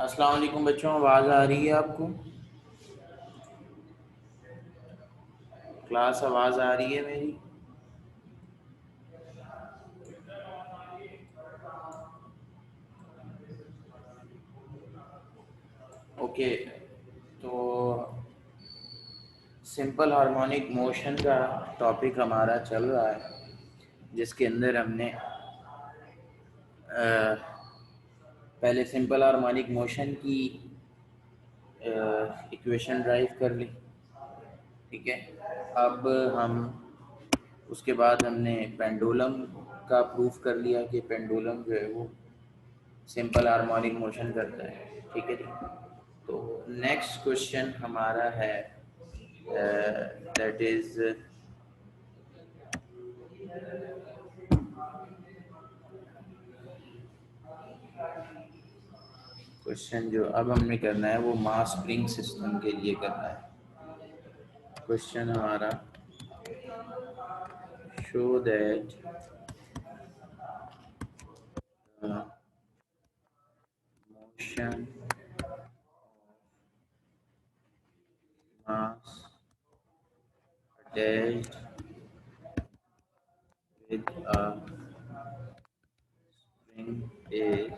अस्सलाम वालेकुम बच्चों, आवाज़ आ रही है आपको? क्लास आवाज़ आ रही है मेरी? ओके। तो सिंपल हार्मोनिक मोशन का टॉपिक हमारा चल रहा है, जिसके अंदर हमने पहले सिंपल हार्मोनिक मोशन की इक्वेशन ड्राइव कर ली। ठीक है। अब हम उसके बाद हमने पेंडुलम का प्रूफ कर लिया कि पेंडुलम जो है वो सिंपल हार्मोनिक मोशन करता है। ठीक है जी। तो नेक्स्ट क्वेश्चन हमारा है दैट इज क्वेश्चन जो अब हमने करना है वो मास स्प्रिंग सिस्टम के लिए करना है। क्वेश्चन हमारा show that motion mass attached with a spring is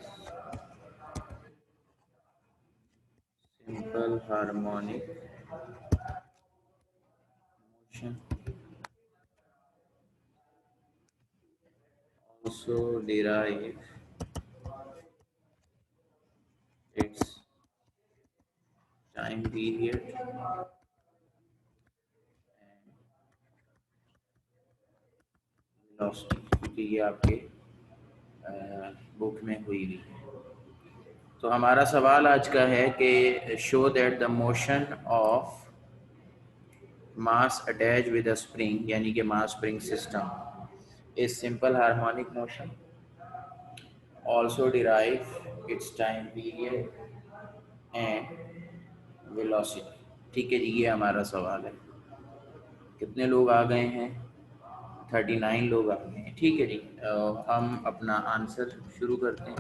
simple harmonic motion, also derive its time period and velocity, क्योंकि ये आपके बुक में हुई हुई है। तो हमारा सवाल आज का है कि show that the motion of mass attach with a spring, यानी कि मास spring system is simple harmonic motion, also derive it's time period and velocity. ठीक है जी, ये हमारा सवाल है। कितने लोग आ गए हैं? 39 लोग आ गए हैं। ठीक है जी। हम अपना आंसर शुरू करते हैं।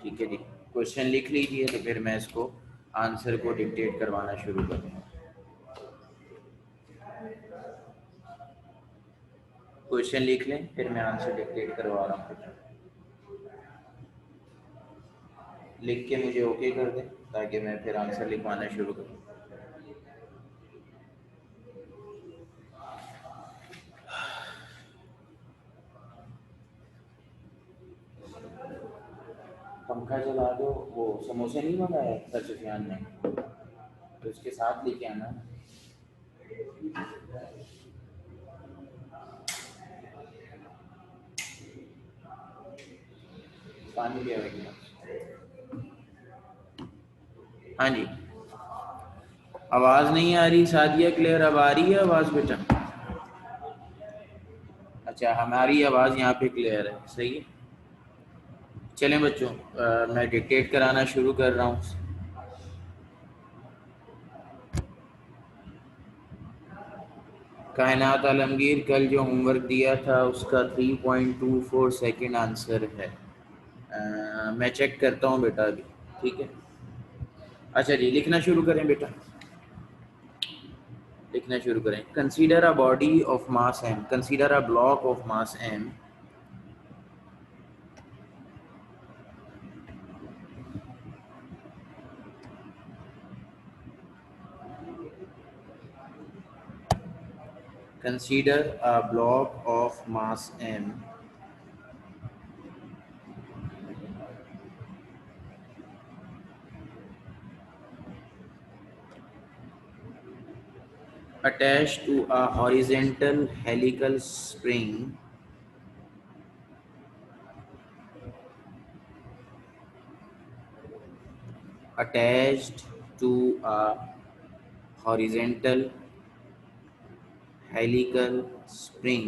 ठीक है जी। क्वेश्चन लिख लीजिए तो फिर मैं इसको आंसर को डिक्टेट करवाना शुरू करूँगा। क्वेश्चन लिख लें, फिर मैं आंसर डिक्टेट करवा रहा हूँ। लिख के मुझे ओके कर दें ताकि मैं फिर आंसर लिखवाना शुरू करूँ। पंखा चला दो। वो समोसे नहीं मंगाए सर सुफियान ने, तो इसके साथ लेके आना। पानी भी आएगी। हाँ जी। आवाज़ नहीं आ रही सादिया क्लियर? अब आ रही है आवाज़ बेटा? अच्छा, हमारी आवाज़ यहाँ पे क्लियर है, सही है। चलें बच्चों, मैं डिक्टेट कराना शुरू कर रहा हूँ। कायनात आलमगीर, कल जो होमवर्क दिया था उसका 3.24 सेकेंड आंसर है। मैं चेक करता हूँ बेटा अभी। ठीक है। अच्छा जी, लिखना शुरू करें बेटा, लिखना शुरू करें। Consider a body of mass m, consider a block of mass m consider a block of mass m attached to a horizontal helical spring attached to a horizontal helical spring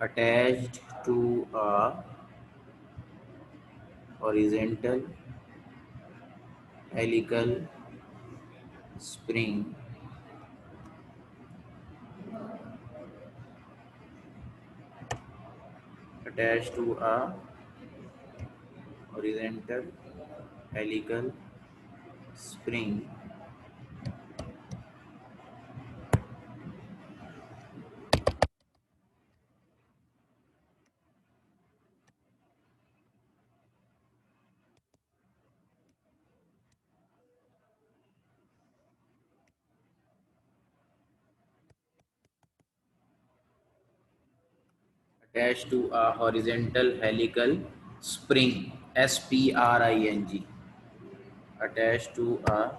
attached to a horizontal helical spring attached to a horizontal helical spring attached to a horizontal helical spring, spring, attached to a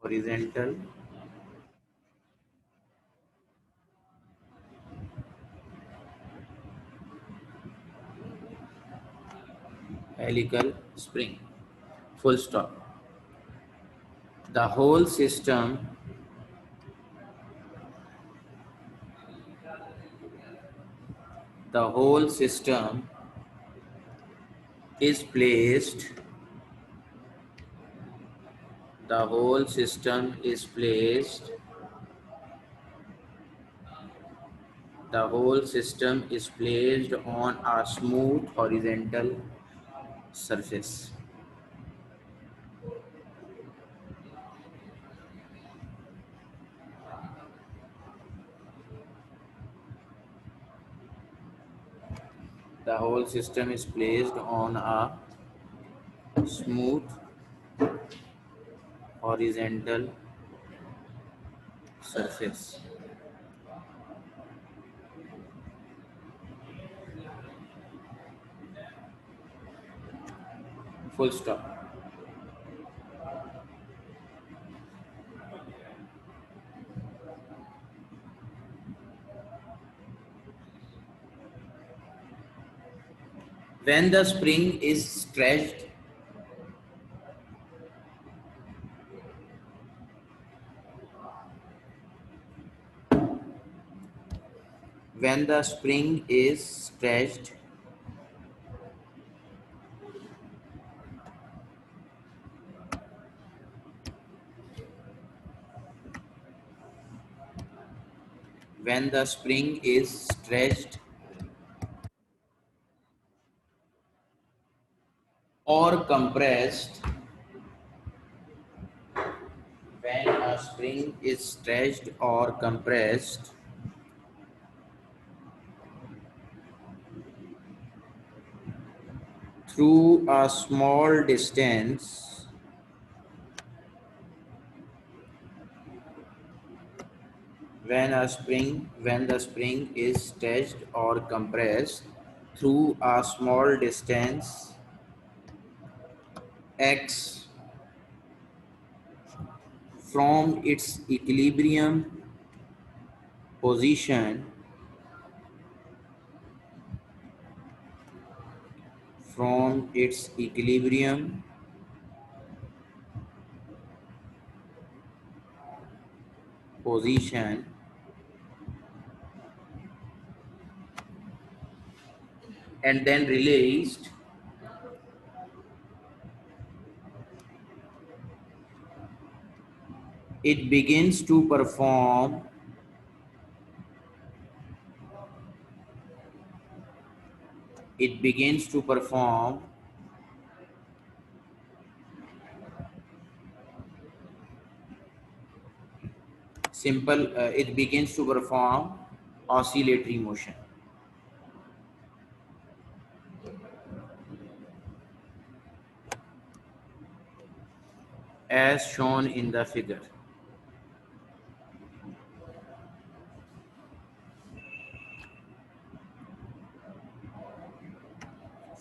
horizontal helical spring, full stop. The whole system the whole system is placed the whole system is placed the whole system is placed on a smooth horizontal surface. The whole system is placed on a smooth horizontal surface. Full stop. When the spring is stretched, when the spring is stretched, when the spring is stretched or compressed, when a spring is stretched or compressed, through a small distance, when the spring is stretched or compressed through a small distance x from its equilibrium position, from its equilibrium position and then released, it begins to perform it begins to perform it begins to perform oscillatory motion as shown in the figure.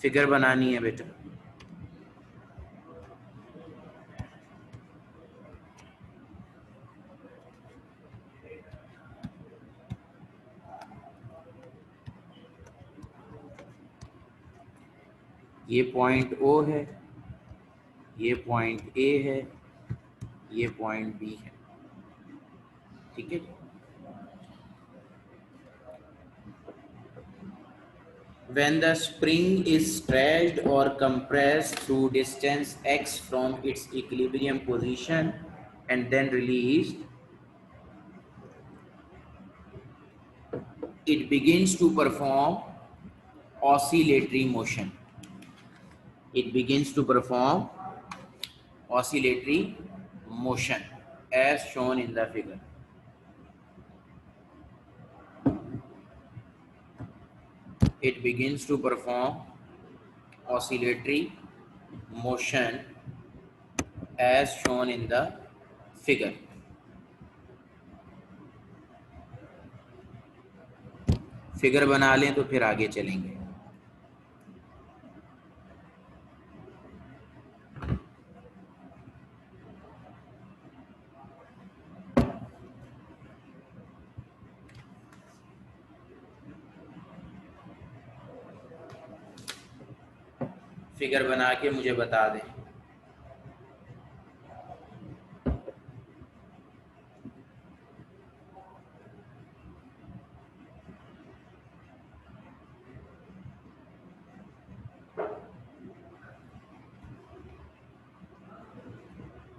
Figure बनानी है बेटा. ये point ओ है, ये point A है, ये point B है. ठीक है. when the spring is stretched or compressed through distance x from its equilibrium position and then released, it begins to perform oscillatory motion. It begins to perform oscillatory motion as shown in the figure. It begins to perform oscillatory motion as shown in the figure. Figure बना लें तो फिर आगे चलेंगे. Figure बना के मुझे बता दें.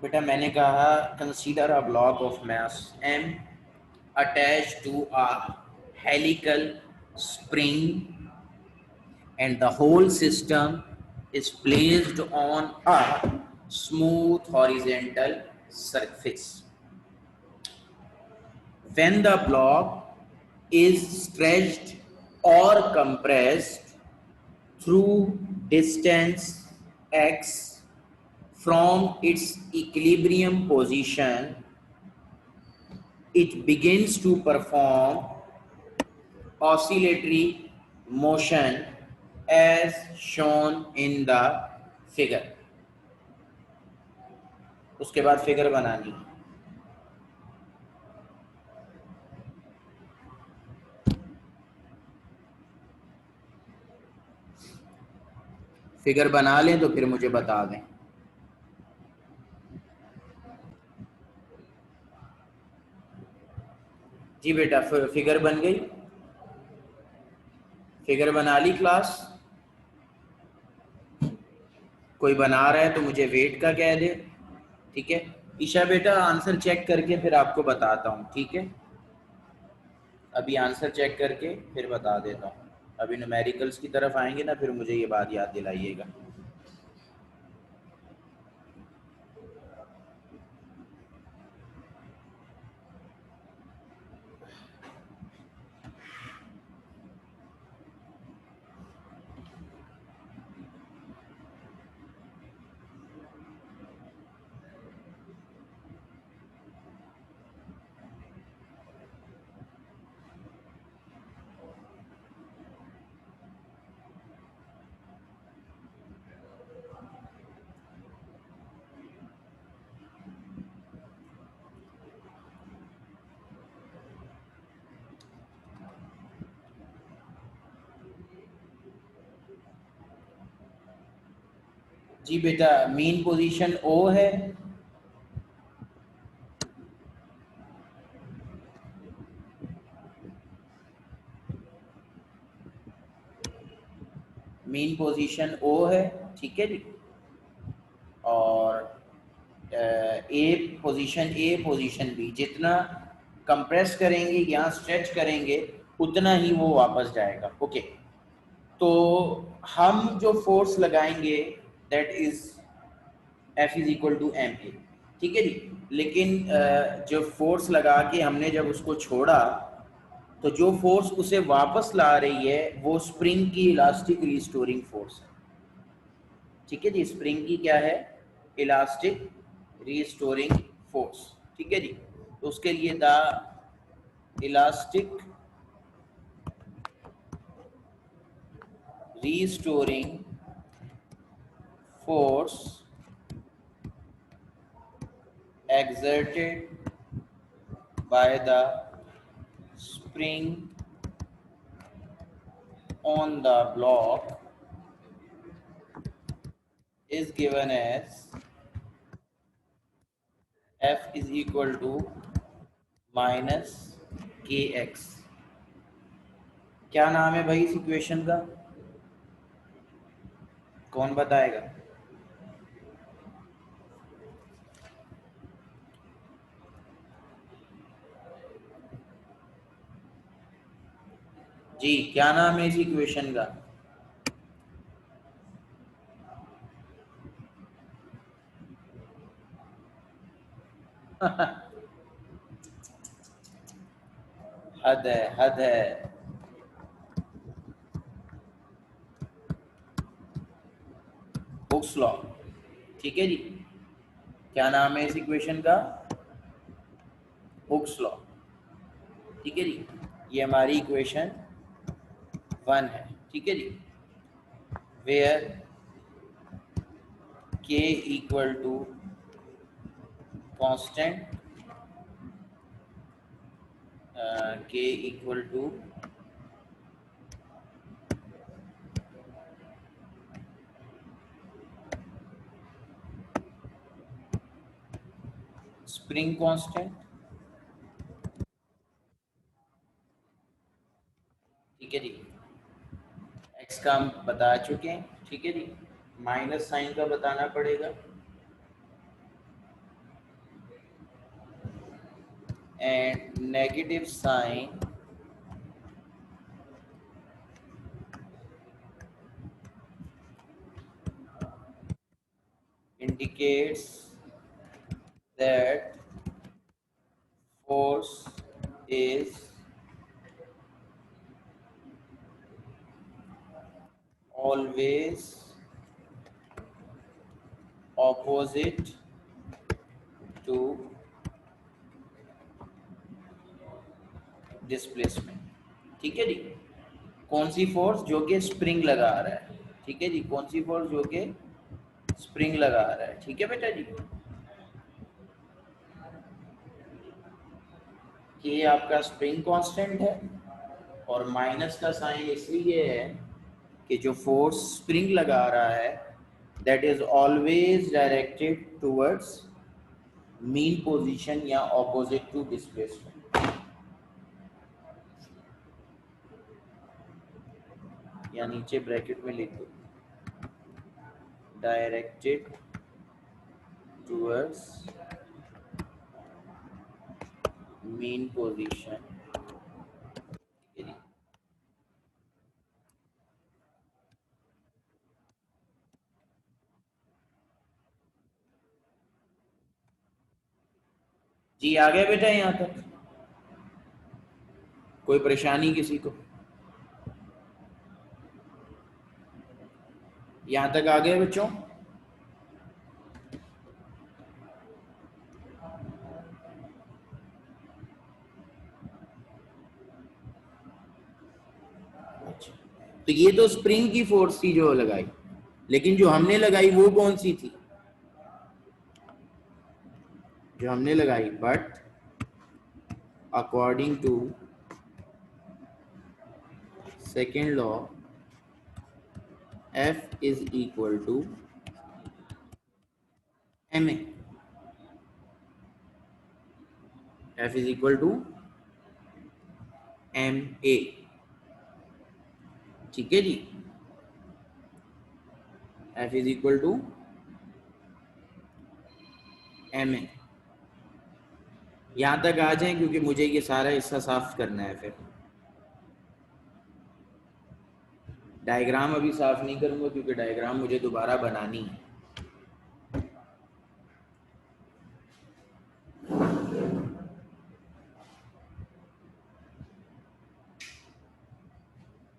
बेटा मैंने कहा consider a block of mass m attached to a helical spring and the whole system is placed on a smooth horizontal surface. When the block is stretched or compressed through distance x from its equilibrium position, it begins to perform oscillatory motion as shown in the figure. उसके बाद figure बनानी. Figure बना लें तो फिर मुझे बता दें. जी बेटा फिगर बन गई. फिगर बना ली क्लास. कोई बना रहा है तो मुझे वेट का कह दे. ठीक है ईशा बेटा आंसर चेक करके फिर आपको बताता हूँ. ठीक है अभी आंसर चेक करके फिर बता देता हूँ. अभी न्यूमेरिकल्स की तरफ आएंगे ना फिर मुझे ये बात याद दिलाइएगा. जी बेटा मीन पोजीशन ओ है. मीन पोजीशन ओ है. ठीक है जी. और ए पोजीशन बी. जितना कंप्रेस करेंगे या स्ट्रेच करेंगे उतना ही वो वापस जाएगा. ओके तो हम जो फोर्स लगाएंगे that is F is equal to m a. ठीक है जी. लेकिन जो फोर्स लगा के हमने जब उसको छोड़ा तो जो फोर्स उसे वापस ला रही है वो स्प्रिंग की इलास्टिक रिस्टोरिंग फोर्स है. ठीक है जी. स्प्रिंग की क्या है? Elastic restoring force. ठीक है जी. तो उसके लिए the elastic restoring force exerted by the spring on the block is given as F is equal to minus kx. क्या नाम है भाई इस इक्वेशन का? कौन बताएगा? जी, क्या नाम है इस इक्वेशन का? हद है, हद है। Hooke's law. ठीक है जी। क्या नाम है इस इक्वेशन का? Hooke's law. ठीक है जी। ये हमारी इक्वेशन 1 है। ठीक है जी। Where k equal to constant, k equal to spring constant. ठीक है जी। x का हम बता चुके हैं। ठीक है जी। माइनस साइन का बताना पड़ेगा। And negative sign indicates that force is always opposite to displacement। ठीक है जी। कौन सी फोर्स? जो कि स्प्रिंग लगा रहा है। ठीक है जी। कौन सी फोर्स? जो कि स्प्रिंग लगा रहा है। ठीक है बेटा जी। ये आपका स्प्रिंग कांस्टेंट है और माइनस का साइन इसलिए है कि जो फोर्स स्प्रिंग लगा रहा है that is always directed towards mean position या ऑपोजिट टू डिस्प्लेसमेंट। या नीचे ब्रैकेट में लिख दो, डायरेक्टेड टुवर्ड्स मीन पोजीशन। जी आ गया बेटा यहाँ तक? कोई परेशानी किसी को? यहाँ तक आ गए बच्चों? अच्छा, तो ये तो स्प्रिंग की फोर्स थी जो लगाई, लेकिन जो हमने लगाई वो कौन सी थी? जो हमने लगाई, but according to second law F is equal to m a. F is equal to m a. ठीक है जी। F is equal to m a. यहां तक आ जाए क्योंकि मुझे ये सारा हिस्सा साफ करना है। फिर डायग्राम अभी साफ नहीं करूंगा क्योंकि डायग्राम मुझे दोबारा बनानी है।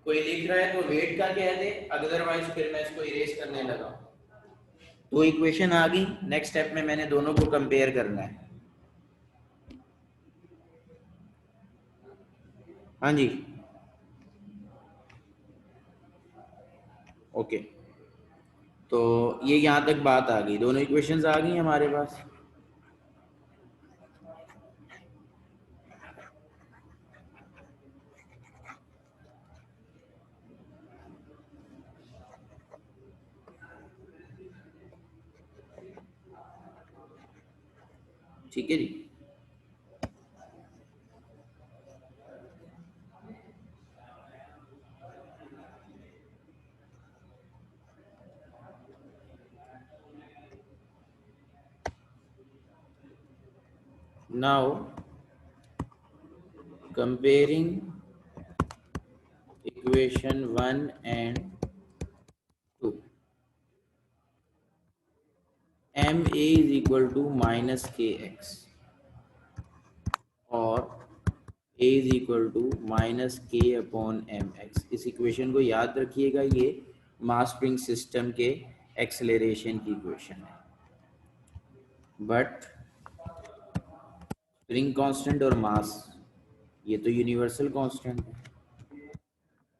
कोई लिख रहा है तो वेट का कह दे, अदरवाइज फिर मैं इसको इरेज करने लगा। तो इक्वेशन आ गई। नेक्स्ट स्टेप में मैंने दोनों को कंपेयर करना है। हाँ जी, ओके। तो ये यहाँ तक बात आ गई, दोनों इक्वेशंस आ गई हमारे पास। ठीक है जी। Now comparing equation 1 and 2, ma is equal to minus kx और a is equal to minus k upon m x. इस इक्वेशन को याद रखिएगा, ये मास स्प्रिंग सिस्टम के एक्सेलरेशन की इक्वेशन है। बट स्प्रिंग कांस्टेंट और मास ये तो यूनिवर्सल कांस्टेंट है,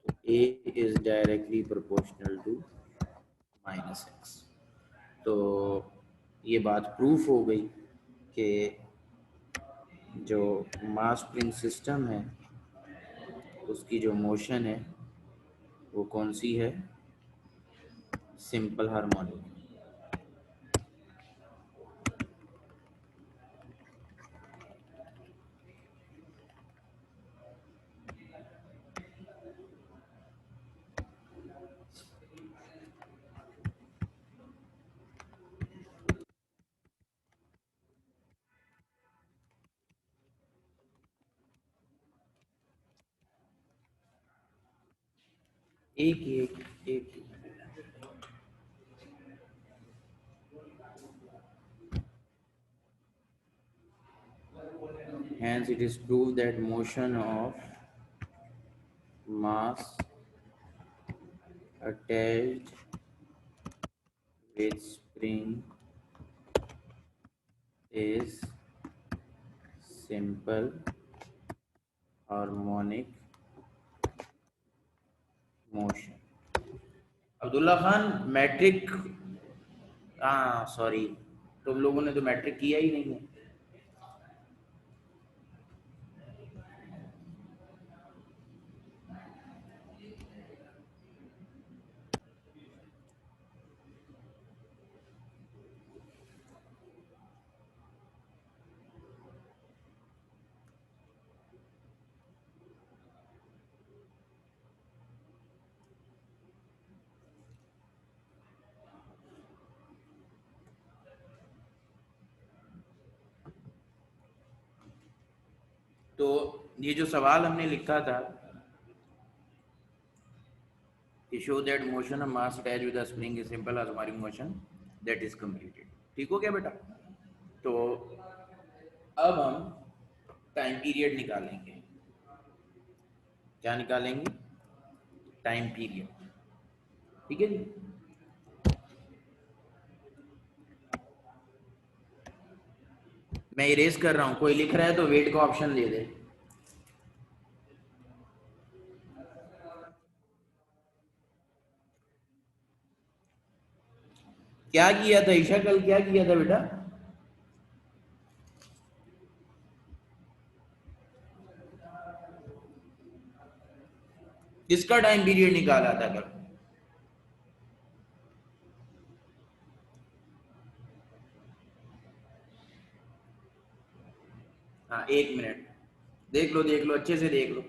तो a is directly proportional to minus x. तो ये बात प्रूफ हो गई कि जो मास स्प्रिंग सिस्टम है उसकी जो मोशन है वो कौन सी है, सिंपल हार्मोनिक। एक एक एक hence it is proved that motion of mass attached with spring is simple harmonic motion। Abdullah Khan matric, हाँ सॉरी, तुम लोगों ने तो मैट्रिक किया ही नहीं है। तो ये जो सवाल हमने लिखा था कि show that motion of mass attached with a spring is simple harmonic motion, that is completed. ठीक हो गया बेटा? तो अब हम टाइम पीरियड निकालेंगे। क्या निकालेंगे? Time period. ठीक है जी। मैं इरेज कर रहा हूं, कोई लिख रहा है तो वेट का ऑप्शन दे दे। क्या किया था ईशा, कल क्या किया था बेटा? किसका टाइम पीरियड निकाला था कल? हाँ एक मिनट, देख लो अच्छे से देख लो।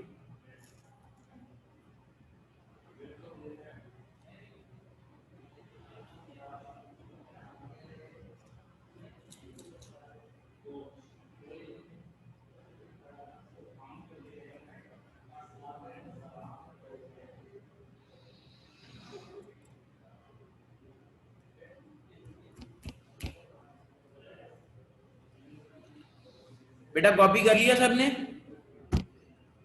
बेटा कॉपी कर लिया सबने?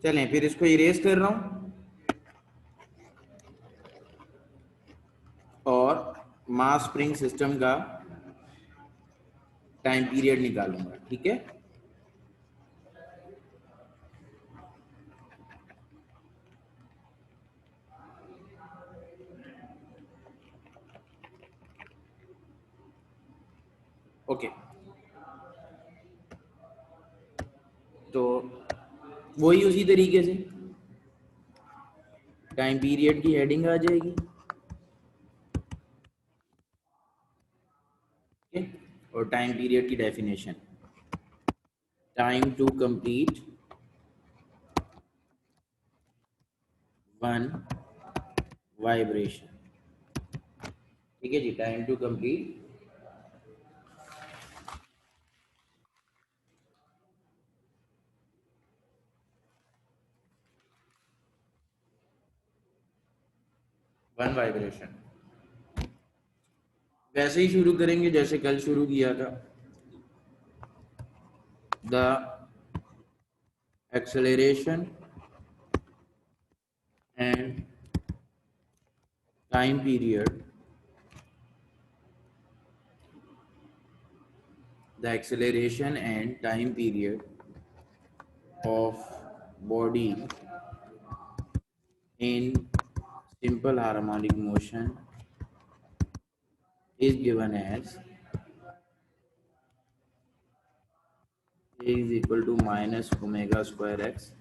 चलें फिर इसको इरेज कर रहा हूं और मास स्प्रिंग सिस्टम का टाइम पीरियड निकालूंगा। ठीक है? ओके, तो वही उसी तरीके से टाइम पीरियड की हेडिंग आ जाएगी। ठीक है? और टाइम पीरियड की definition, time to complete one vibration. ठीक है जी, time to complete one vibration. वैसे ही शुरू करेंगे जैसे कल शुरू किया था। The acceleration and time period, the acceleration and time period of body in simple harmonic motion is given as a is equal to minus omega square x,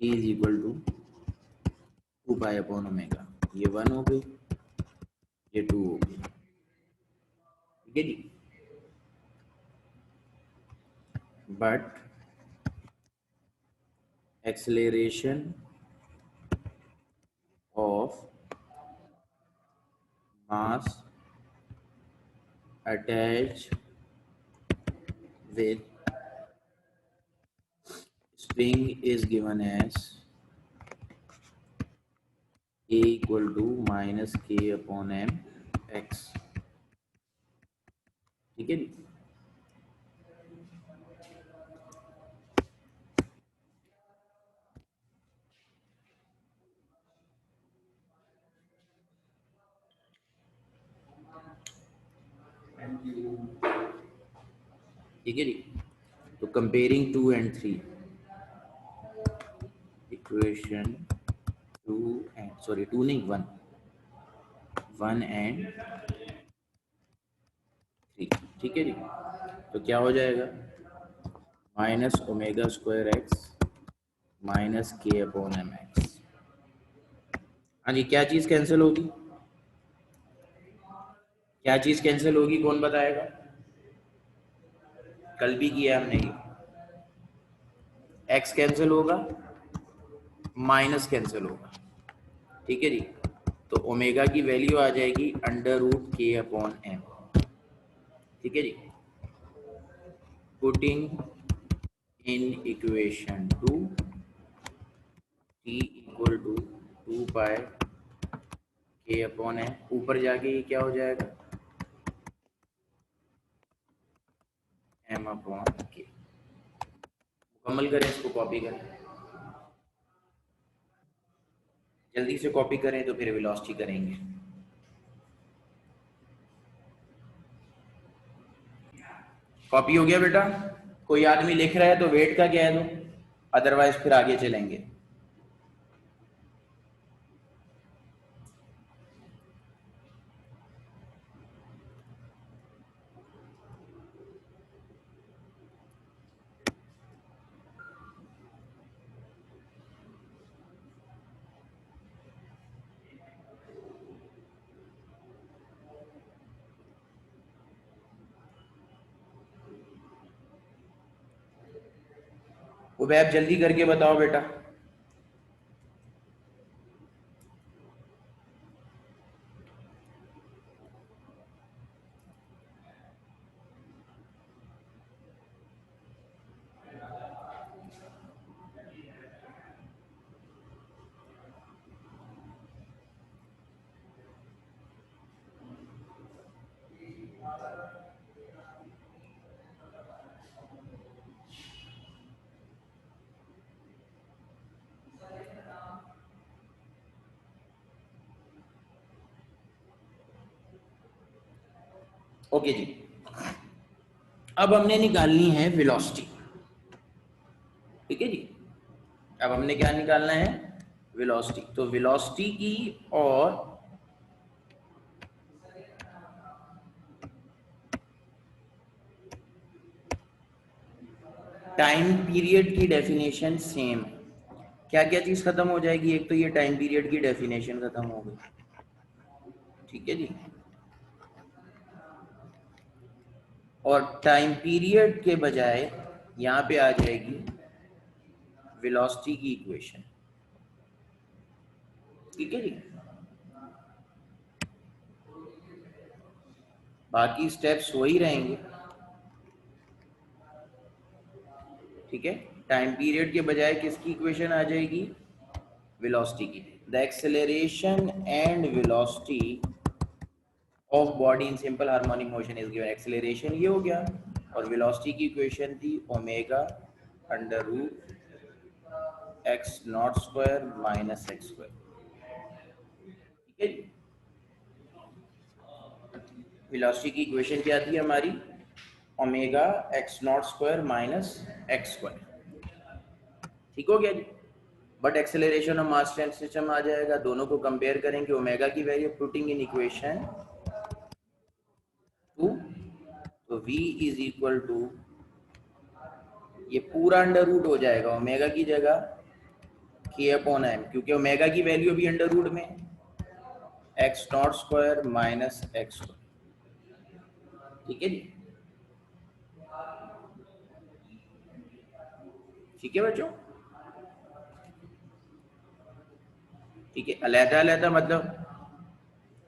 e is equal to 2 pi upon omega। ये 1 हो गई, ये 2 हो गई, ठीक है जी। But acceleration of mass attached with spring is given as a equal to minus k upon m x, ठीक है जी। ठीक है जी। तो comparing 2 and 3, equation 2 and sorry 2 नहीं 1 and 3, ठीक है जी। तो क्या हो जाएगा, minus omega square x minus k upon m x. हाँ जी, क्या चीज़ कैंसिल होगी, क्या चीज़ कैंसिल होगी, कौन बताएगा? कल भी किया हमने ये। एक्स कैंसिल होगा, माइनस कैंसिल होगा, ठीक है जी। तो ओमेगा की वैल्यू आ जाएगी under root k upon m, ठीक है जी। Putting in equation 2 t equal to 2 pi k upon M, ऊपर जाके ये क्या हो जाएगा, एम अपॉन के। मुकम्मल करें इसको, कॉपी करें, जल्दी से कॉपी करें तो फिर वेलोसिटी करेंगे। कॉपी हो गया बेटा? कोई आदमी लिख रहा है तो वेट का कह दो, अदरवाइज फिर आगे चलेंगे। उबैब जल्दी करके बताओ बेटा। ओके जी, अब हमने निकालनी है वेलोसिटी, ठीक है जी। अब हमने क्या निकालना है, वेलोसिटी। तो वेलोसिटी की और टाइम पीरियड की डेफिनेशन सेम है। क्या क्या चीज खत्म हो जाएगी, एक तो ये टाइम पीरियड की डेफिनेशन खत्म हो गई, ठीक है जी। और टाइम पीरियड के बजाय यहाँ पे आ जाएगी वेलोसिटी की इक्वेशन, ठीक है जी। बाकी स्टेप्स वही रहेंगे, ठीक है। टाइम पीरियड के बजाय किसकी इक्वेशन आ जाएगी, वेलोसिटी की। The acceleration and velocity of body in simple harmonic motion is given. Acceleration ये हो गया और वेलोसिटी की इक्वेशन थी omega under root x not square minus x square. ठीक है जी, वेलोसिटी की इक्वेशन क्या थी हमारी, omega x not square minus x square. ठीक हो गया जी। बट एक्सेलरेशन और मास ट्रांसफर सिस्टम आ जाएगा, दोनों को कंपेयर करेंगे, ओमेगा की वैल्यू पुटिंग इन इक्वेशन 2, तो v इज इक्वल टू, ये पूरा अंडर रूट हो जाएगा ओमेगा की जगह k अपॉन m, क्योंकि ओमेगा की वैल्यू भी अंडर रूट में x not square minus x square. ठीक है जी, ठीक है बच्चों। ठीक है, अलहदा अलहदा मतलब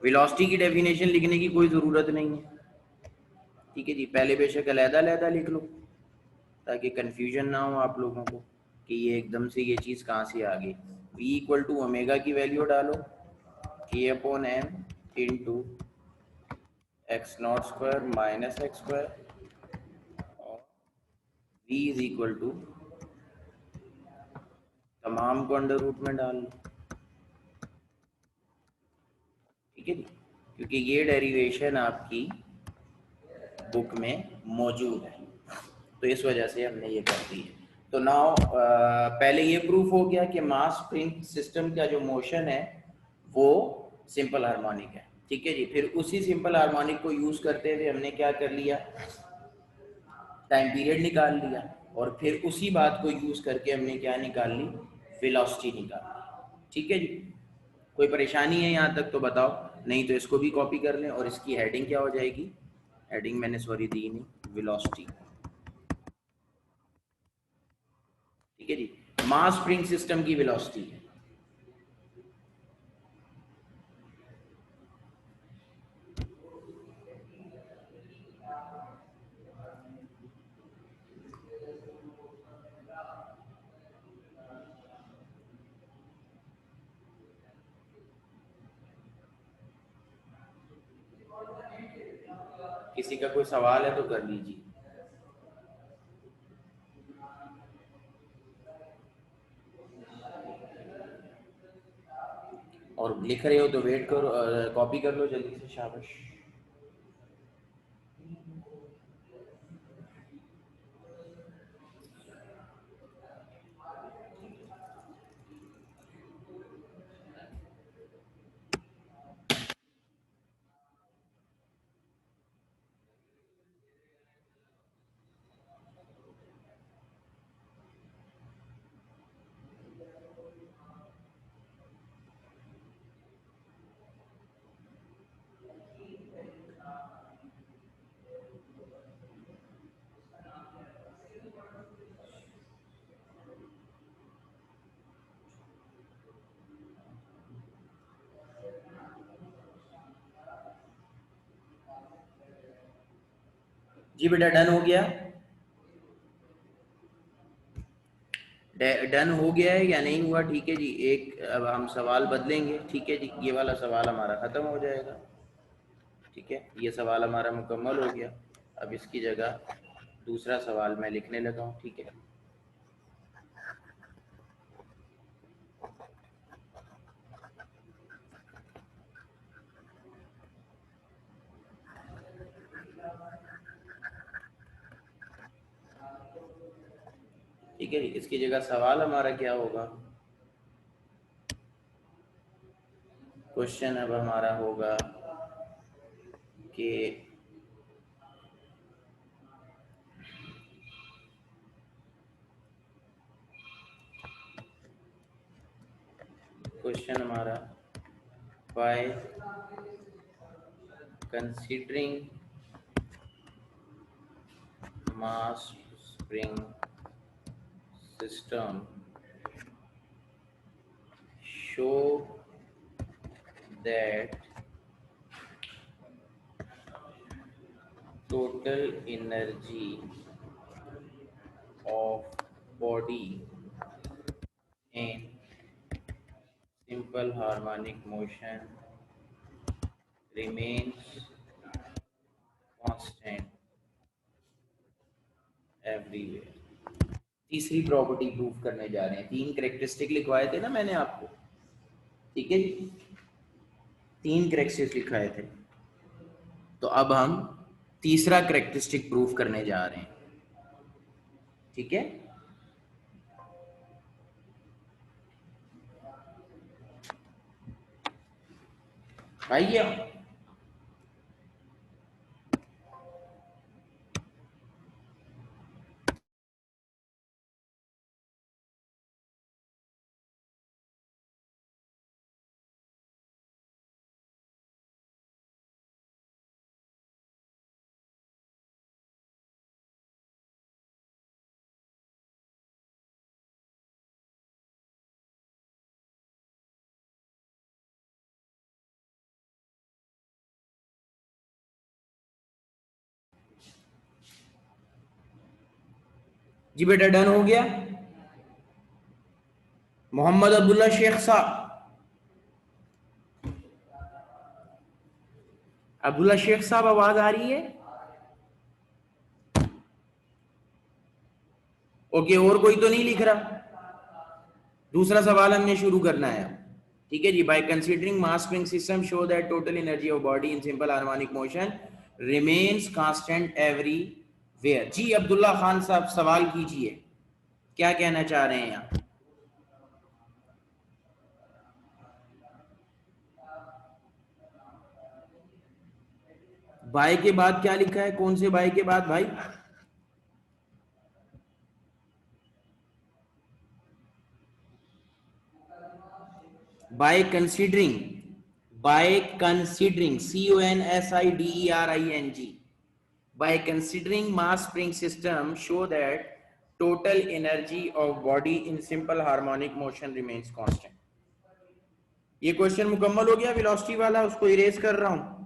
वेलोसिटी की डेफिनेशन लिखने की कोई ज़रूरत नहीं है। ठीक है जी, पहले बेशक अलहदा अलहदा लिख लो ताकि कन्फ्यूजन ना हो आप लोगों को कि ये एकदम से ये चीज़ कहाँ से आ गई। v इक्वल टू ओमेगा की वैल्यू डालो k upon m into x not square minus x square और v इज इक्वल टू तमाम को अंडर रूट में डाल लो। ठीक है जी, क्योंकि ये डेरिवेशन आपकी बुक में मौजूद है, तो इस वजह से हमने ये कर दी है। तो नाउ पहले ये प्रूफ हो गया कि मास स्प्रिंग सिस्टम का जो मोशन है वो सिंपल हार्मोनिक है। ठीक है जी, फिर उसी सिंपल हार्मोनिक को यूज करते हुए हमने क्या कर लिया, टाइम पीरियड निकाल लिया और फिर उसी बात को यूज करके हमने क्या निकाल ली, वेलोसिटी निकाल ली। ठीक है जी, कोई परेशानी है यहाँ तक तो बताओ, नहीं तो इसको भी कॉपी कर लें और इसकी हेडिंग क्या हो जाएगी, हेडिंग मैंने सॉरी दी नहीं, वेलोसिटी। ठीक है जी, मास स्प्रिंग सिस्टम की वेलोसिटी है। किसी का कोई सवाल है तो कर लीजिए, और लिख रहे हो तो वेट करो, कॉपी कर लो जल्दी से, शाबाश। जी बेटा डन हो गया, डन हो गया है या नहीं हुआ? ठीक है जी, एक अब हम सवाल बदलेंगे। ठीक है जी, ये वाला सवाल हमारा ख़त्म हो जाएगा। ठीक है, ये सवाल हमारा मुकम्मल हो गया। अब इसकी जगह दूसरा सवाल मैं लिखने लगा हूँ। ठीक है, ठीक है जी, इसकी जगह सवाल हमारा क्या होगा, क्वेश्चन अब हमारा होगा कि क्वेश्चन हमारा, by considering mass spring system show that total energy of body in simple harmonic motion remains constant everywhere. तीसरी प्रॉपर्टी प्रूव करने जा रहे हैं। 3 कैरेक्टरिस्टिक लिखवाए थे ना मैंने आपको, ठीक है जी, 3 कैरेक्टरिस्टिक लिखाए थे। तो अब हम तीसरा कैरेक्टरिस्टिक प्रूव करने जा रहे हैं, ठीक है। आइए, जी बेटा डन हो गया। मोहम्मद अब्दुल्ला शेख साहब, अब्दुल्ला शेख साहब आवाज आ रही है? ओके, और कोई तो नहीं लिख रहा? दूसरा सवाल हमने शुरू करना है, ठीक है जी। By considering mass spring system show that total energy of body in simple harmonic motion remains constant everywhere. जी अब्दुल्ला खान साहब सवाल कीजिए, क्या कहना चाह रहे हैं आप? बाय के बाद क्या लिखा है? कौन से बाय के बाद भाई? By considering, by considering, CONSIDERING, by considering mass spring system show that total energy of body in simple harmonic motion remains constant। ये क्वेश्चन मुकम्मल हो गया वेलोसिटी वाला, उसको इरेज कर रहा हूं।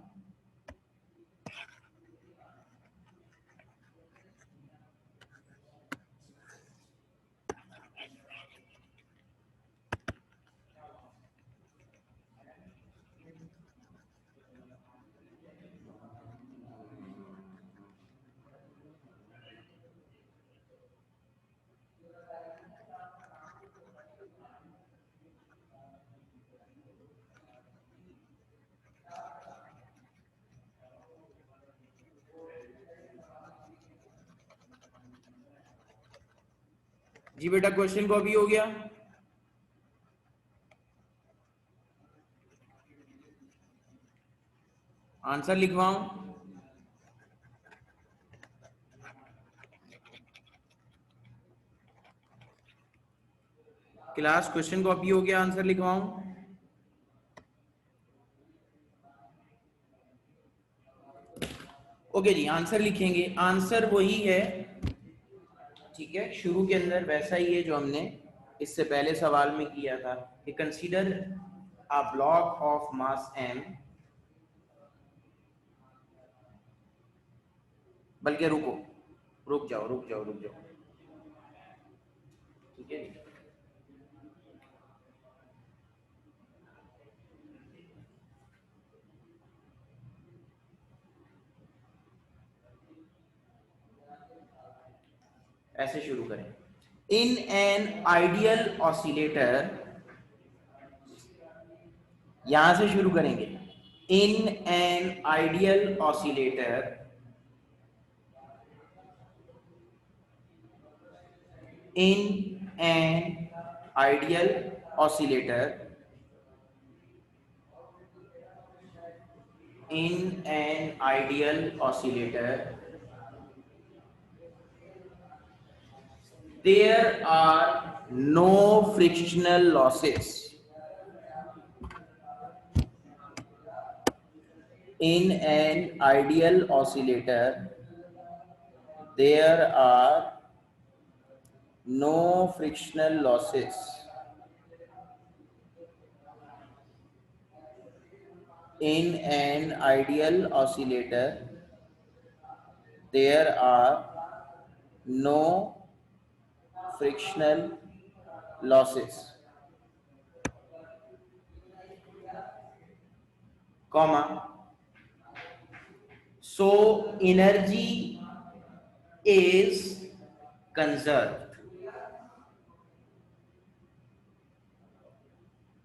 जी बेटा क्वेश्चन को अभी हो गया? आंसर लिखवाऊं? क्लास क्वेश्चन कॉपी हो गया, आंसर लिखवाऊं? ओके जी, आंसर लिखेंगे। आंसर वही है, ठीक है, शुरू के अंदर वैसा ही है जो हमने इससे पहले सवाल में किया था कि consider a block of mass m, बल्कि रुको, रुक जाओ रुक जाओ रुक जाओ, ठीक है। ऐसे शुरू करें। इन एन आइडियल ऑसिलेटर, यहां से शुरू करेंगे। In an ideal oscillator, in an ideal oscillator, in an ideal oscillator there are no frictional losses। In an ideal oscillator there are no frictional losses। In an ideal oscillator there are no frictional losses। comma, so energy is conserved.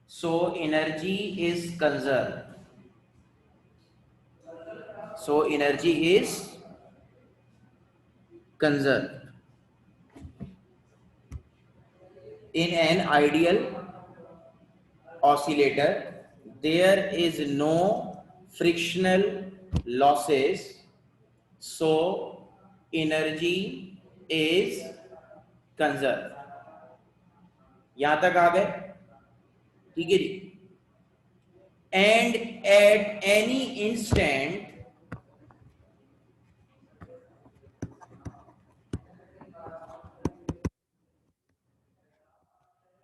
So energy is conserved. So energy is conserved. In an ideal oscillator, there is no frictional losses, so energy is conserved. यहां तक आ गए? ठीक है जी. And at any instant,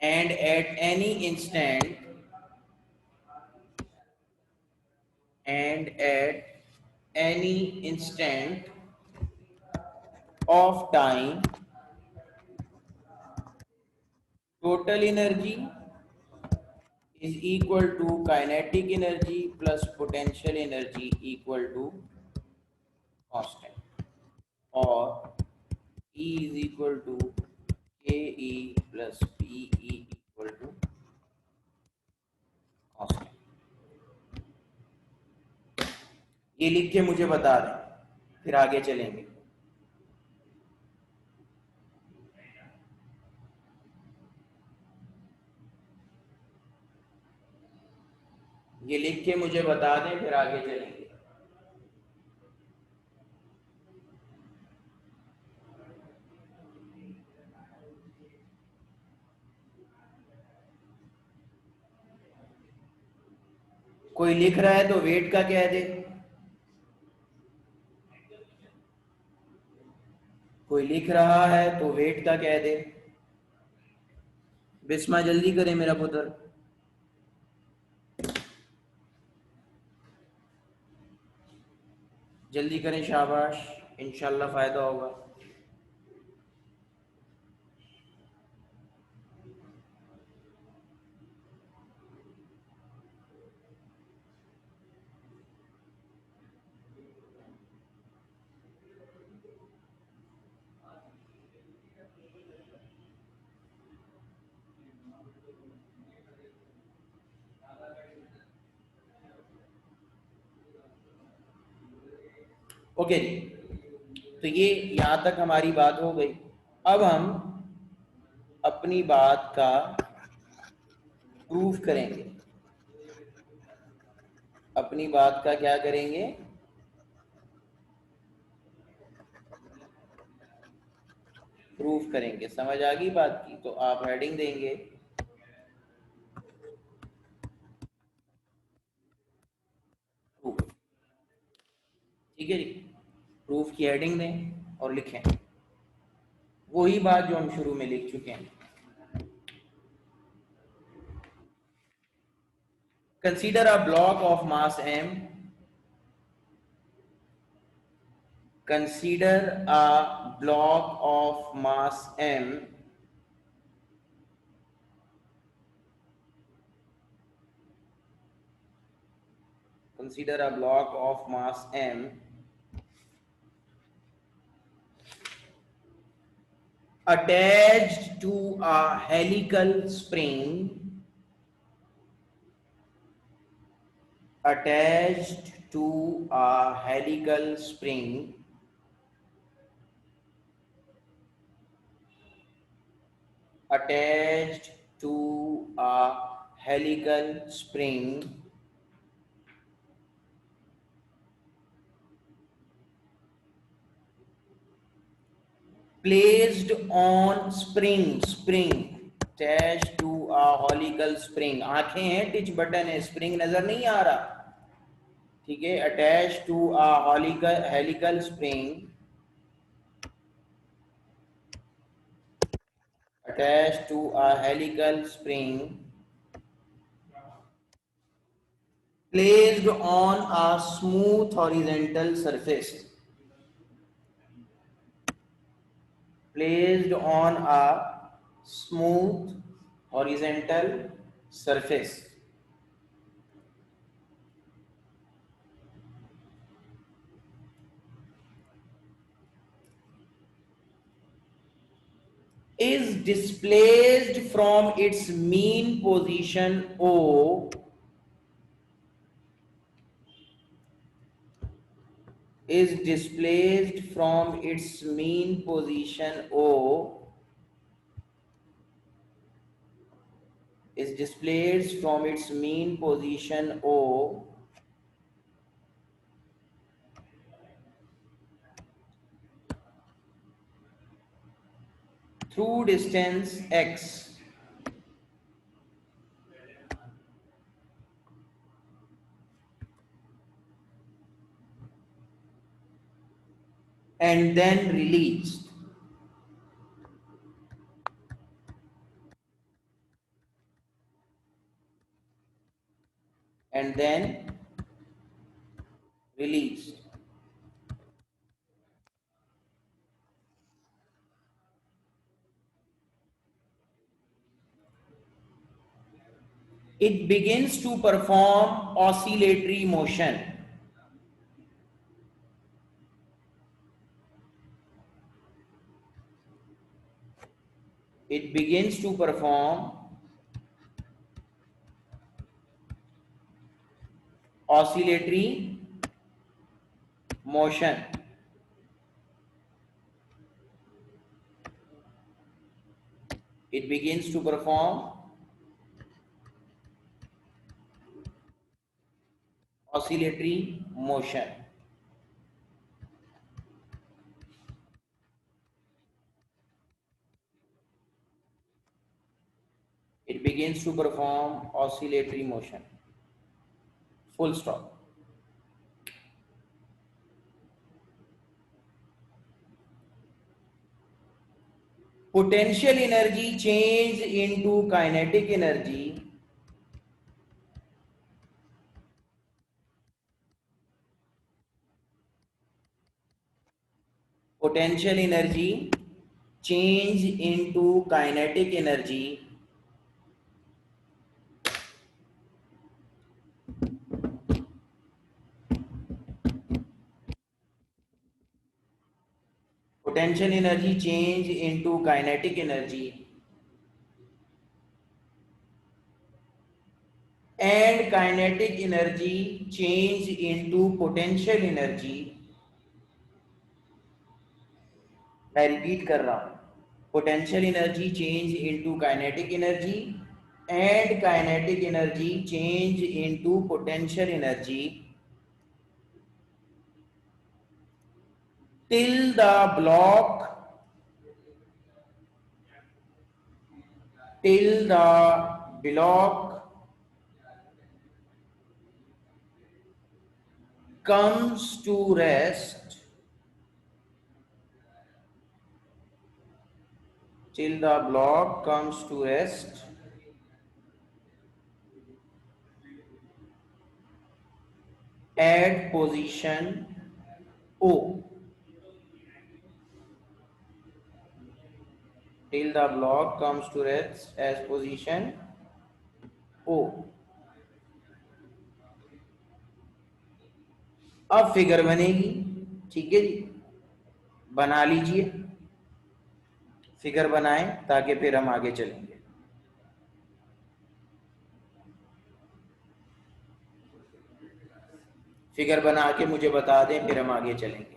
and at any instant, and at any instant of time, total energy is equal to kinetic energy plus potential energy equal to constant, or E is equal to KE plus PE equal to constant. ये लिख के मुझे बता दें, फिर आगे चलेंगे. ये लिख के मुझे बता दें, फिर आगे चलेंगे. कोई लिख रहा है तो वेट का कह दे, कोई लिख रहा है तो वेट का कह दे. बिस्मा जल्दी करे मेरा पुत्र, जल्दी करें, शाबाश, इंशाल्लाह फायदा होगा. ओके जी, तो ये यहाँ तक हमारी बात हो गई. अब हम अपनी बात का प्रूफ करेंगे. अपनी बात का क्या करेंगे? प्रूफ करेंगे. समझ आ गई बात की? तो आप हेडिंग देंगे प्रूफ. ठीक है जी, प्रूफ की हेडिंग दें और लिखें वही बात जो हम शुरू में लिख चुके हैं. Consider a block of mass m. Consider a block of mass m consider a block of mass m attached to a helical spring, attached to a helical spring attached to a helical spring placed on spring attached to a helical spring. आंखें हैं, teach button है, spring नजर नहीं आ रहा. ठीक है, attached to a helical spring, attached to a helical spring placed on a smooth horizontal surface, placed on a smooth horizontal surface. is displaced from its mean position O, is displaced from its mean position O, is displaced from its mean position O through distance x, and then released, and then released. It begins to perform oscillatory motion. It begins to perform oscillatory motion. It begins to perform oscillatory motion. It begins to perform oscillatory motion. Full stop. Potential energy change into kinetic energy potential energy change into kinetic energy potential energy change into kinetic energy and kinetic energy change into potential energy. मैं repeat कर रहा हूं, potential energy change into kinetic energy and kinetic energy change into potential energy till the block comes to rest, till the block comes to rest at position O, till the block comes to rest as position O. अब figure बनेगी, ठीक है जी, बना लीजिए, figure बनाएं ताकि फिर हम आगे चलेंगे। फिगर बना के मुझे बता दें, फिर हम आगे चलेंगे।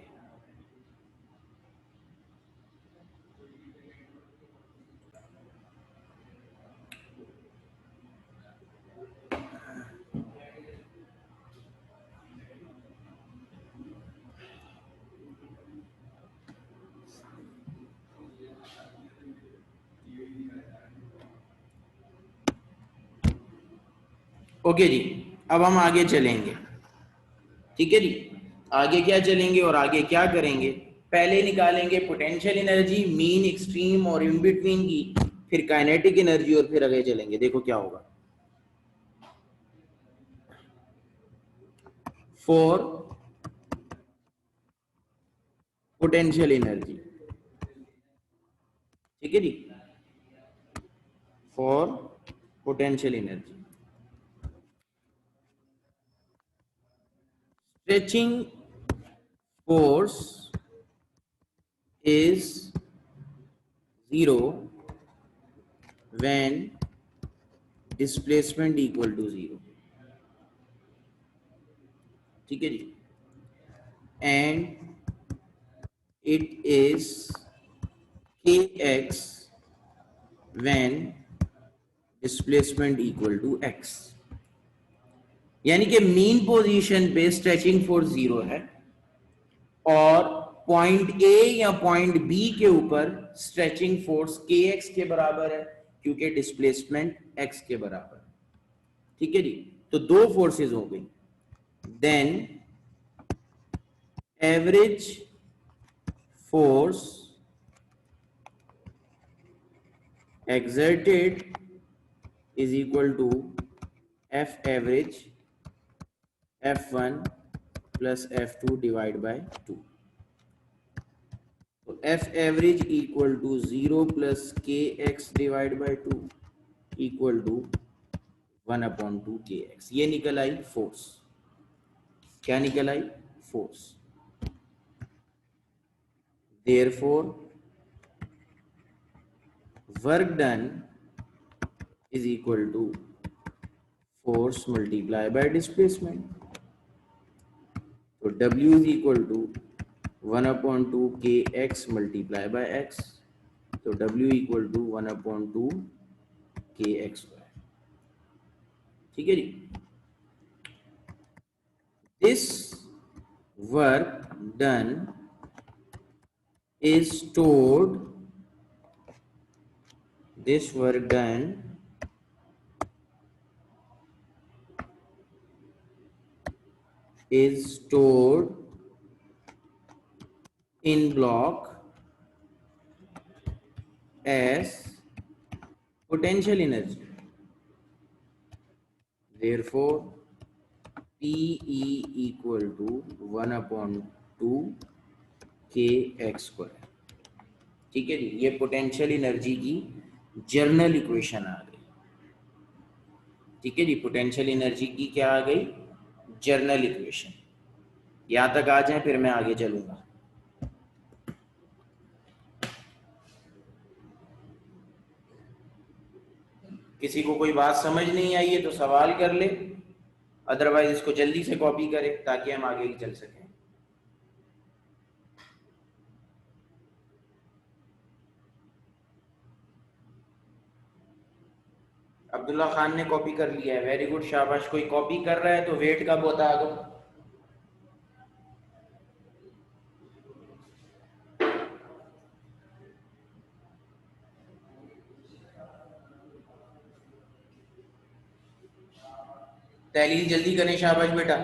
ओके जी, अब हम आगे चलेंगे, ठीक है जी। आगे क्या चलेंगे और आगे क्या करेंगे? पहले निकालेंगे पोटेंशियल एनर्जी मीन, एक्सट्रीम और इन बिटवीन की, फिर काइनेटिक एनर्जी और फिर आगे चलेंगे। देखो क्या होगा। फॉर पोटेंशियल एनर्जी, ठीक है जी, for potential energy stretching force is 0 when displacement equal to 0। ठीक है जी, and it is kx when displacement equal to x। यानी कि मीन पोजीशन पे स्ट्रेचिंग फोर्स 0 है और पॉइंट ए या पॉइंट बी के ऊपर स्ट्रेचिंग फोर्स kx के बराबर है, क्योंकि डिस्प्लेसमेंट x के बराबर है। ठीक है जी, तो दो फोर्सेस हो गई। Then average force exerted is equal to F average F1 plus F2 divided by 2. So F average equal to 0 plus Kx divided by 2 equal to 1/2 Kx। ये निकल आई फोर्स। क्या निकल आई? Force. Therefore work done is equal to force multiplied by displacement। तो W is equal to 1/2 kx multiplied by x। तो W equal to 1/2 kx square। ठीक है जी, this work done is stored, this work done is stored in block as potential energy। Therefore PE equal to 1/2 kx square। ठीक है जी, ये potential energy की general equation आ गई। ठीक है जी, पोटेंशियल एनर्जी की क्या आ गई? General equation. यहां तक आ जाए फिर मैं आगे चलूंगा। किसी को कोई बात समझ नहीं आई है तो सवाल कर ले, अदरवाइज इसको जल्दी से कॉपी करें ताकि हम आगे चल सकें। अब्दुल्ला खान ने कॉपी कर लिया है, वेरी गुड, शाबाश। कोई कॉपी कर रहा है तो वेट का बता दो। तहलील जल्दी करें, शाबाश बेटा।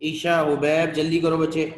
ईशा, हुबैब, जल्दी करो बच्चे।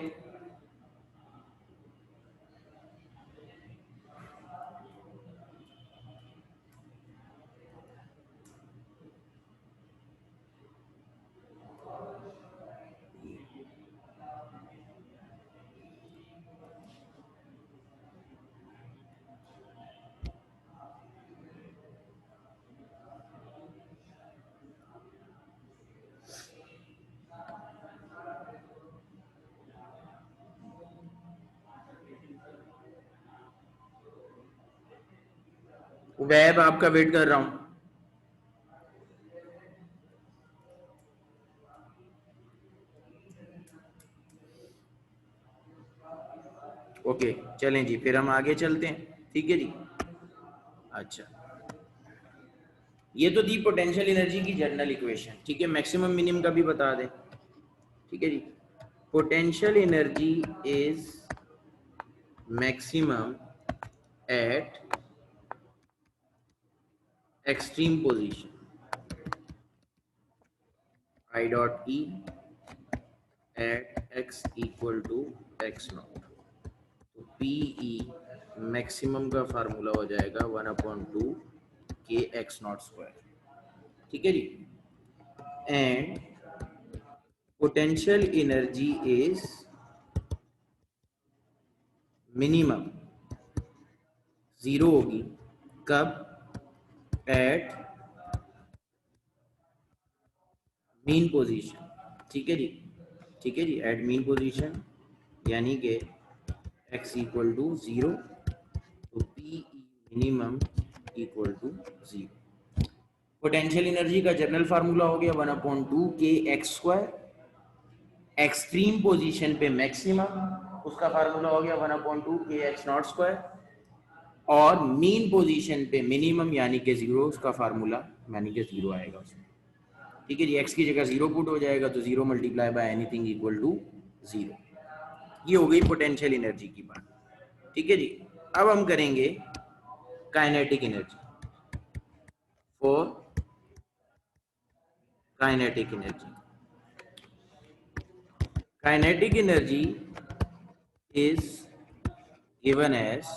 हुबैब, आपका वेट कर रहा हूं। ओके चलें जी, फिर हम आगे चलते हैं। ठीक है जी, अच्छा, ये तो थी पोटेंशियल एनर्जी की जर्नल इक्वेशन। ठीक है, मैक्सिमम मिनिमम का भी बता दें। ठीक है जी, potential energy is maximum at extreme position, I dot E at x equal to x naught। तो PE मैक्सिमम का फार्मूला हो जाएगा 1/2 के एक्स नॉट स्क्वायर। ठीक है जी। And potential energy is minimum, zero होगी कब? At mean position. ठीक है जी, ठीक है जी, एट मीन पोजीशन यानी कि x इक्वल टू जीरो, तो p minimum equal to zero. Potential energy का जनरल फार्मूला हो गया 1/2 k x square, extreme position पे मैक्सिमम उसका फार्मूला हो गया 1/2 के एक्स नॉट स्क्वायर, और मीन पोजीशन पे मिनिमम यानी कि जीरो उसका फार्मूला यानी कि जीरो आएगा उसमें। ठीक है जी, एक्स की जगह जीरो पुट हो जाएगा तो zero multiply by anything equal to zero. ये हो गई पोटेंशियल एनर्जी की बात। ठीक है जी। अब हम करेंगे kinetic energy. For kinetic energy, kinetic energy is given as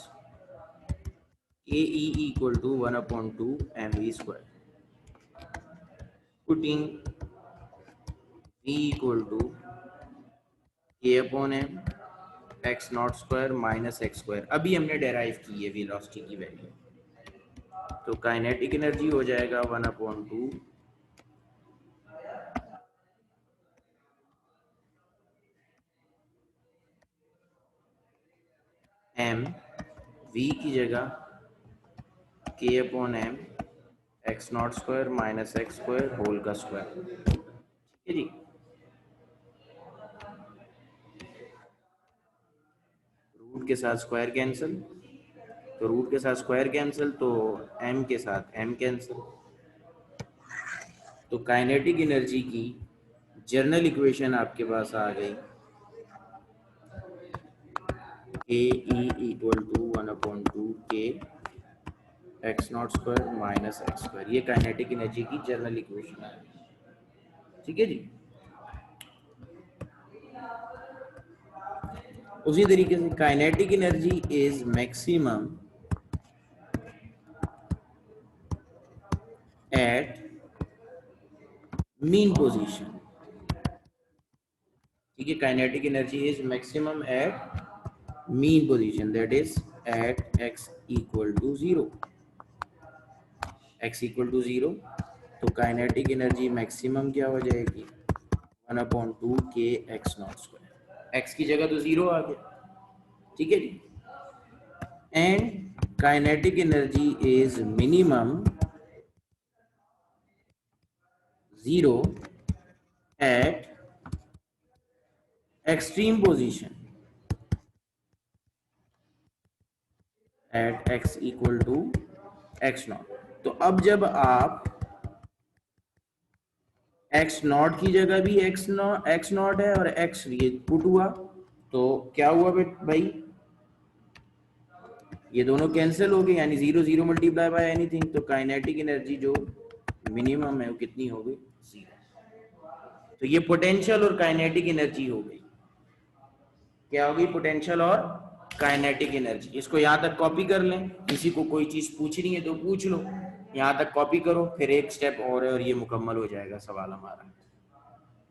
AE equal to 1/2 mv square, putting V equal to K upon m x not square minus x square. अभी हमने डेराइव की है वेलोसिटी की वैल्यू, तो kinetic energy हो जाएगा 1/2 m, V की जगह K upon m x not square minus x square whole का स्क्वायर। ठीक है जी। रूट के साथ स्क्वायर कैंसिल, तो रूट के साथ स्क्वायर कैंसिल, तो m के साथ m कैंसिल। तो काइनेटिक एनर्जी की जर्नल इक्वेशन आपके पास आ गई, ए E equal to 1/2 k x not square minus x square. ये काइनेटिक एनर्जी की जर्नल इक्वेशन है। ठीक है जी। उसी तरीके से kinetic energy is maximum at mean position. ठीक है, kinetic energy is maximum at mean position, that is at x equal to zero. X equal to zero, तो काइनेटिक एनर्जी मैक्सिमम क्या हो जाएगी 1/2 k x not square. X की जगह तो zero आ गया। ठीक है जी। And kinetic energy is minimum zero at extreme position at x equal to x naught. तो अब जब आप एक्स नॉट की जगह भी एक्स नॉट है और एक्स ये पुट हुआ, तो क्या हुआ भाई, ये दोनों कैंसिल हो गए, यानी zero zero multiply by anything, तो काइनेटिक एनर्जी जो मिनिमम है वो कितनी हो गई, जीरो। तो ये पोटेंशियल और काइनेटिक एनर्जी हो गई। क्या होगी, पोटेंशियल और काइनेटिक एनर्जी। इसको यहाँ तक कॉपी कर लें, किसी को कोई चीज पूछनी है तो पूछ लो, यहाँ तक कॉपी करो, फिर एक स्टेप और है और ये मुकम्मल हो जाएगा सवाल हमारा।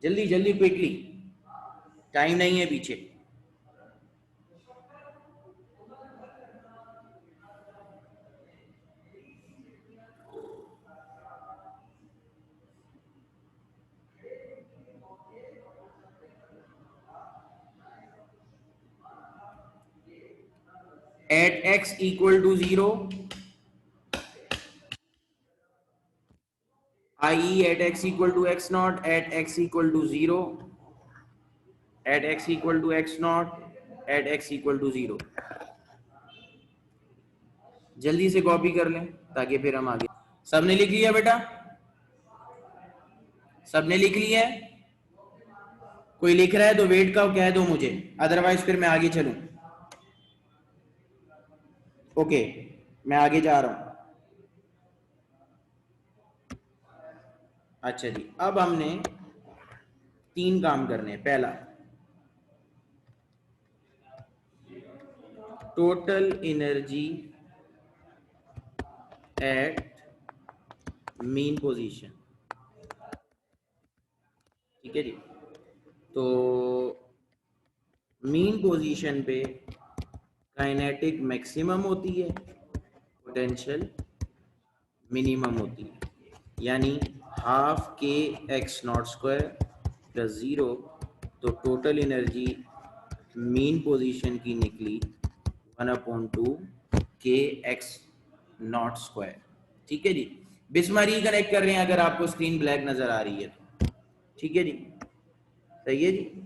जल्दी जल्दी क्विकली, टाइम नहीं है पीछे। At x equal to zero, i.e. at x equal to x naught, at x equal to 0, at x equal to x naught, at x equal to 0। जल्दी से कॉपी कर लें ताकि फिर हम आगे। सबने लिख लिया बेटा, सबने लिख लिया है? कोई लिख रहा है तो वेट का कह दो मुझे, अदरवाइज फिर मैं आगे चलूं। ओके, मैं आगे जा रहा हूं। अच्छा जी, अब हमने 3 काम करने। पहला, total energy eight mean position. ठीक है जी, तो मीन पोजीशन पे काइनेटिक मैक्सिमम होती है, पोटेंशियल मिनिमम होती है, यानी हाफ के एक्स नॉट स्क्वायर प्लस 0। तो टोटल एनर्जी मीन पोजीशन की निकली 1/2 के एक्स नॉट स्क्वायर। ठीक है जी, बिस्मरी कनेक्ट कर रहे हैं अगर आपको स्क्रीन ब्लैक नजर आ रही है तो। ठीक है जी, सही है जी।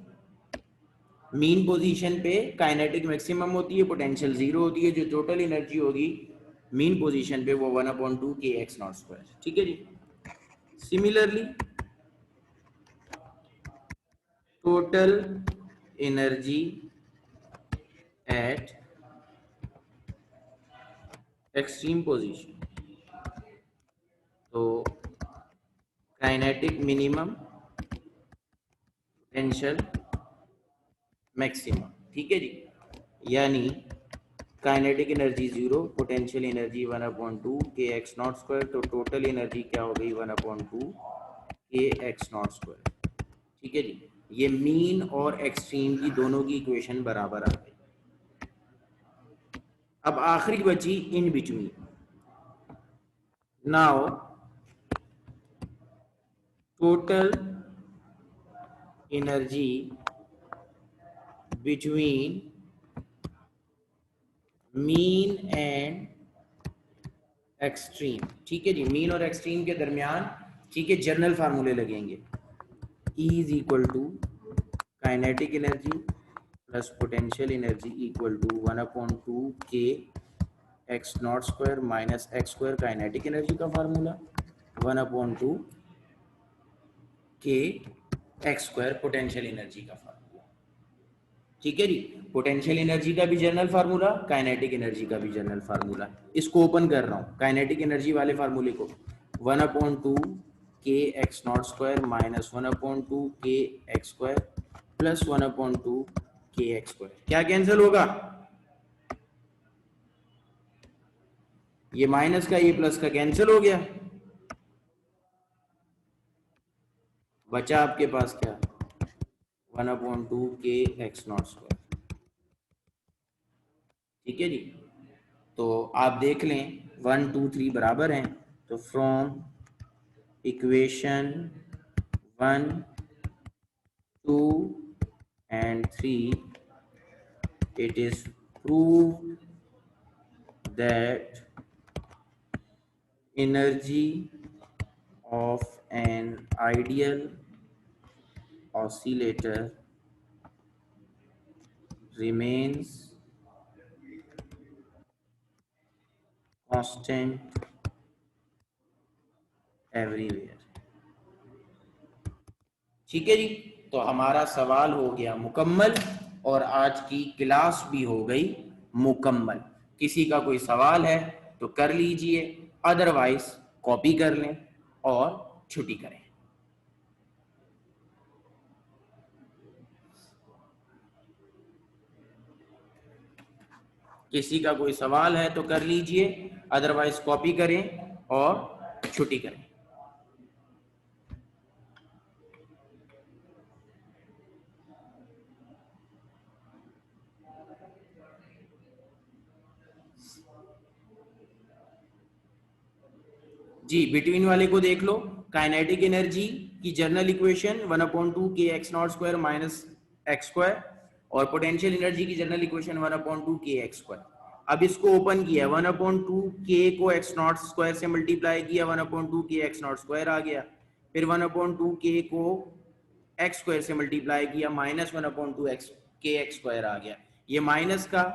मीन पोजीशन पे काइनेटिक मैक्सिमम होती है, पोटेंशियल 0 होती है, जो टोटल एनर्जी होगी मीन पोजीशन पे वो 1/2 के एक्स नॉट स्क्वायर। ठीक है जी। Similarly total energy at extreme position, तो काइनेटिक मिनिमम, पोटेंशियल मैक्सिमम। ठीक है जी, यानी kinetic energy 0, potential energy 1/2 k x not square. तो टोटल एनर्जी क्या हो गई 1/2 के एक्स नॉट स्क्वायर। ठीक है जी, ये मीन और एक्सट्रीम की दोनों की इक्वेशन बराबर आ गई। अब आखिरी बची in between. Now total energy between mean and extreme. ठीक है जी, मीन और एक्सट्रीम के दरमियान, ठीक है, जर्नल फार्मूले लगेंगे। E is equal to kinetic energy plus potential energy equal to 1/2 k x not square minus x square, kinetic energy का formula, 1/2 k x square potential energy का फार्मूला। ठीक है जी, पोटेंशियल एनर्जी का भी जनरल फार्मूला, काइनेटिक एनर्जी का भी general formula. इसको ओपन कर रहा हूँ, काइनेटिक एनर्जी वाले फार्मूले को, 1/2 k x not square minus 1/2 k x square plus 1/2 k x square. क्या कैंसिल होगा? ये माइनस का ये प्लस का कैंसिल हो गया, बचा आपके पास क्या 1/2 के एक्स नॉट स्क्वायर। ठीक है जी, तो आप देख लें 1 2 3 बराबर हैं, तो from equation 1 2 and 3 it is proved that energy of an ideal oscillator remains constant everywhere। ठीक है जी, तो हमारा सवाल हो गया मुकम्मल और आज की क्लास भी हो गई मुकम्मल। किसी का कोई सवाल है तो कर लीजिए, अदरवाइज कॉपी कर लें और छुट्टी करें। किसी का कोई सवाल है तो कर लीजिए, अदरवाइज कॉपी करें और छुट्टी करें। जी, बिटवीन वाले को देख लो। काइनेटिक एनर्जी की general equation 1/2 k x not square minus x square, और पोटेंशियल एनर्जी की general equation 1/2 k x square. अब इसको ओपन किया, 1/2 के को एक्स नॉट स्क्वायर से मल्टीप्लाई किया, 1/2 के एक्स नॉट स्क्वायर आ गया। फिर 1/2 के को एक्स स्क्वायर से मल्टीप्लाई किया, माइनस 1/2 एक्स के एक्स स्क्वायर आ गया। ये माइनस का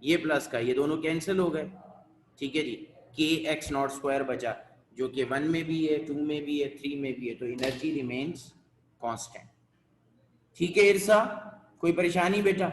ये प्लस का ये दोनों कैंसिल हो गए। ठीक है जी, के एक्स नॉट स्क्वायर बचा, जो कि 1 में भी है, 2 में भी है, 3 में भी है, तो एनर्जी रिमेन्स कांस्टेंट। ठीक है इरसा, कोई परेशानी बेटा?